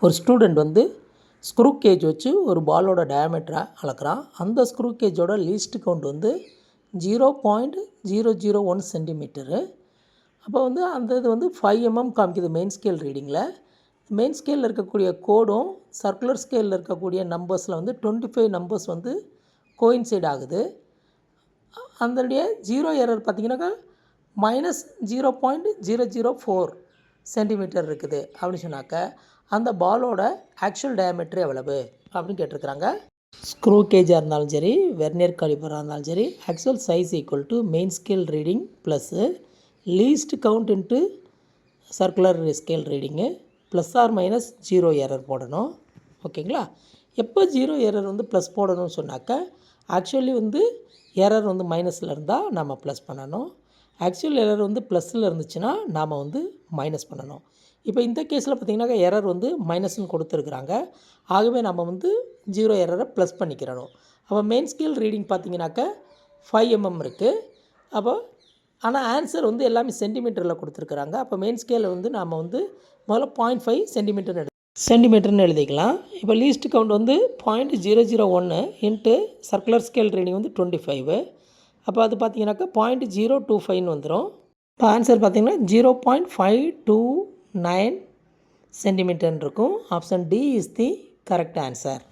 ஒரு ஸ்டூடெண்ட் வந்து screw gauge வச்சு ஒரு பாலோட டயாமீட்டரை அளக்குறான். அந்த ஸ்க்ரூ கேஜோட லீஸ்ட் கவுண்ட் வந்து 0.001 சென்டிமீட்டரு. அப்போ வந்து அந்த இது வந்து 5 mm காமிக்குது மெயின் ஸ்கேல் ரீடிங்கில். மெயின் ஸ்கேலில் இருக்கக்கூடிய கோடும் சர்க்குலர் ஸ்கேலில் இருக்கக்கூடிய நம்பர்ஸில் வந்து 25 நம்பர்ஸ் வந்து கோயின்சைட் ஆகுது. அதனுடைய ஜீரோ எரர் பார்த்திங்கனாக்கா -0.004 சென்டிமீட்டர் இருக்குது அப்படின்னு சொன்னாக்க அந்த பாலோட ஆக்சுவல் டயாமீட்டர் எவ்வளவு அப்படின்னு கேட்டிருக்கிறாங்க. ஸ்க்ரூ கேஜாக இருந்தாலும் சரி, வெர்னியர் காலிப்பராக இருந்தாலும் சரி, actual size equal to main scale reading plus least count into circular scale reading plus or minus 0 error போடணும். ஓகேங்களா? எப்போ 0 எரர் வந்து ப்ளஸ் போடணும்னு சொன்னாக்க ஆக்சுவலி வந்து எரர் வந்து மைனஸில் இருந்தால் நாம் ப்ளஸ் பண்ணணும். ஆக்சுவல் எரர் வந்து ப்ளஸில் இருந்துச்சுன்னா நாம் வந்து மைனஸ் பண்ணணும். இப்போ இந்த கேஸில் பார்த்திங்கனாக்கா எரர் வந்து மைனஸ்ன்னு கொடுத்துருக்குறாங்க. ஆகவே நம்ம வந்து 0 எரரை ப்ளஸ் பண்ணிக்கிறணும். அப்போ மெயின் ஸ்கேல் ரீடிங் பார்த்திங்கனாக்கா 5 mm இருக்குது. அப்போ ஆனால் ஆன்சர் வந்து எல்லாமே சென்டிமீட்டரில் கொடுத்துருக்குறாங்க. அப்போ மெயின் ஸ்கேலில் வந்து நாம் வந்து முதல்ல 0.5 சென்டிமீட்டர்னு எழுதிக்கலாம். இப்போ லீஸ்ட் கவுண்ட் வந்து 0.001 இன்ட்டு சர்க்குலர் ஸ்கேல் ரீடிங் வந்து 25. அப்போ அது பார்த்திங்கனாக்கா 0.025 வந்துடும். இப்போ ஆன்சர் பார்த்திங்கன்னா 0.529 சென்டிமீட்டர்னு இருக்கும். Option D is the correct answer.